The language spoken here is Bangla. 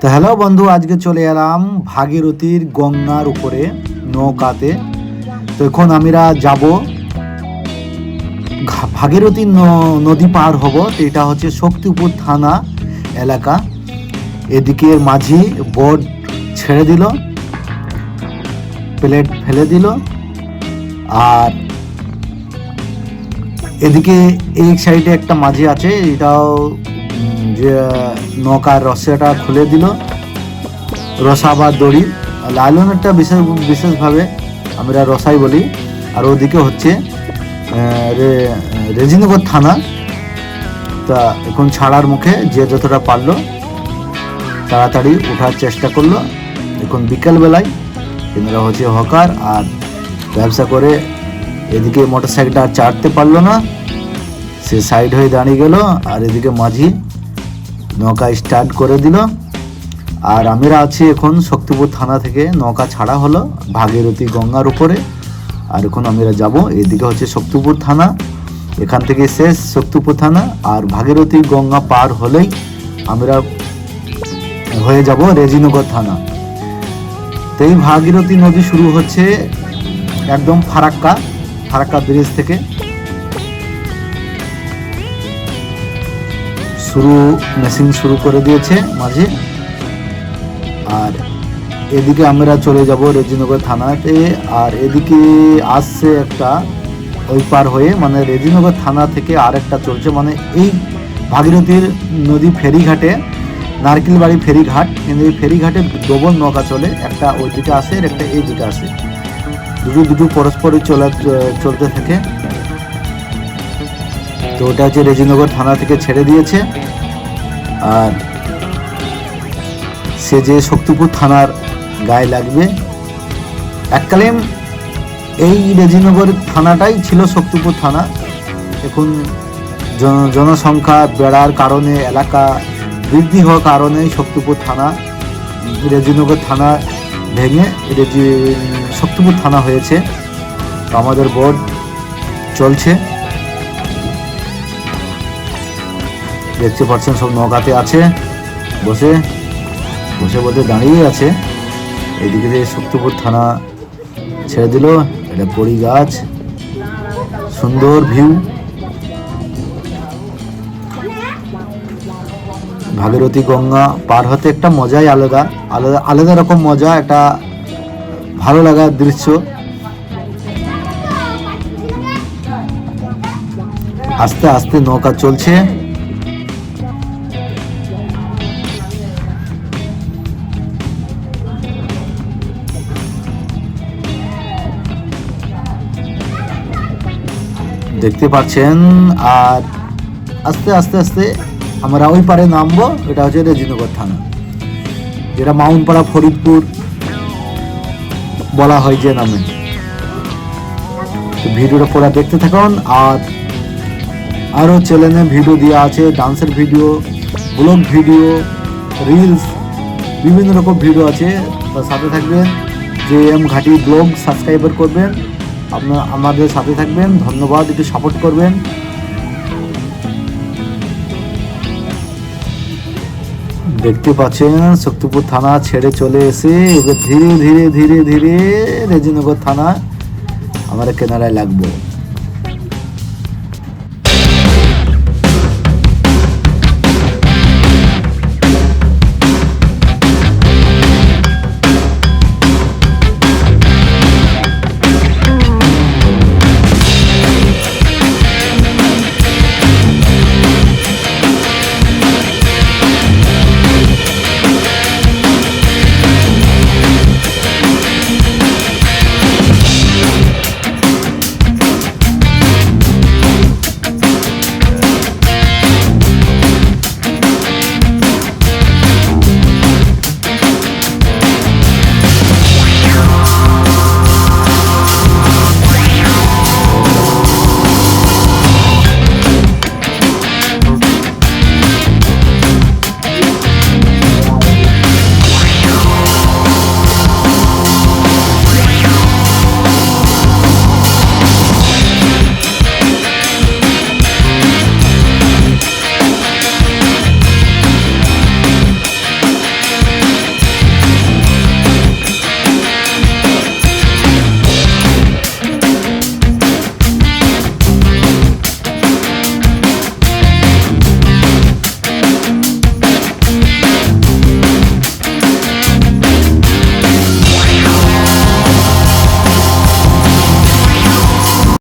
তো হ্যালো বন্ধু, আজকে চলে এলাম ভাগীরথীর গঙ্গার উপরে নৌকাতে। তো এখন আমরা যাব ভাগীরথী নদী পার হব। তো এটা হচ্ছে শক্তিপুর থানা এলাকা। এদিকে মাঝি বোট ছেড়ে দিল, প্লেট ফেলে দিল, আর এদিকে এই সাইডে একটা মাঝি আছে, এটাও যে নৌকার রসাটা খুলে দিল, রসা বা দড়ি লাইলনেরটা বিশেষভাবে আমরা রসাই বলি। আর ওদিকে হচ্ছে রেজিনগর থানা। তা এখন ছাড়ার মুখে যে যতটা পারলো তাড়াতাড়ি ওঠার চেষ্টা করলো। এখন বিকেলবেলায় এনারা হচ্ছে হকার আর ব্যবসা করে, এদিকে মোটর সাইকেলটা আর চাটতে পারলো না, সে সাইড হয়ে দাঁড়িয়ে গেল। আর এদিকে মাঝি নৌকা স্টার্ট করে দিল। আর আমরা আছি এখন শক্তিপুর থানা থেকে, নৌকা ছাড়া হলো ভাগীরথী গঙ্গার উপরে। আর এখন আমরা যাব, এদিকে হচ্ছে শক্তিপুর থানা, এখান থেকে শেষ শক্তিপুর থানা। আর ভাগীরথী গঙ্গা পার হলেই আমরা হয়ে যাব রেজিনগর থানা। তো এই ভাগীরথী নদী শুরু হচ্ছে একদম ফারাক্কা ব্রিজ থেকে মেশিন শুরু করে দিয়েছে মাঝে। আর এদিকে আমরা চলে যাব রেজিনগর থানাতে। আর এদিকে আসছে একটা ওই পার হয়ে, মানে রেজিনগর থানা থেকে আর একটা চলছে, মানে এই ভাগীরথীর নদী ফেরিঘাটে নারকেলবাড়ি ফেরিঘাট, কিন্তু এই ফেরিঘাটে ডবল নৌকা চলে, একটা ওই দিকে আসে আর একটা এই দিকে আসে, দুটো পরস্পরই চলতে থাকে। তো ওটা হচ্ছে রেজিনগর থানা থেকে ছেড়ে দিয়েছে। আর সে যে শক্তিপুর থানার গায়ে লাগবে, এককালীন এই রেজিনগর থানাটাই ছিল শক্তিপুর থানা। এখন জনসংখ্যা বেড়ার কারণে, এলাকা বৃদ্ধি হওয়ার কারণে শক্তিপুর থানা রেজিনগর থানা ভেঙে শক্তিপুর থানা হয়েছে। তো আমাদের বোর্ড চলছে, দেখতে পাচ্ছেন সব নৌকাতে আছে, বসে বসে দাঁড়িয়ে আছে। এইদিকে যে শক্তিপুর থানা ছেড়ে দিল, এটা কড়ি গাছ, সুন্দর ভিউ। ভাগীরথী গঙ্গা পার হতে একটা মজাই আলাদা রকম মজা, একটা ভালো লাগার দৃশ্য। আস্তে আস্তে নৌকা চলছে। দেখতে পাচ্ছেন। আর আস্তে আস্তে আমরা ওই পারে নামবো, এটা হচ্ছে রেজিনগর থানা, যেটা মাউন্টপাড়া ফরিদপুর বলা হয় যে নামে। ভিডিওটা পুরো দেখতে থাকুন। আর আরও চ্যানেলে ভিডিও দেওয়া আছে, ডান্সের ভিডিও, ব্লগ ভিডিও, রিলস, বিভিন্ন রকম ভিডিও আছে। তার সাথে থাকবেন, JM ঘাটি ব্লগ সাবস্ক্রাইবার করবেন, আপনার আমাদের সাথে থাকবেন। ধন্যবাদ, একটু সাপোর্ট করবেন। দেখতে পাচ্ছেন শক্তিপুর থানা ছেড়ে চলে এসে এবার ধীরে ধীরে রেজিনগর থানা আমরা কেনারায় লাগবো।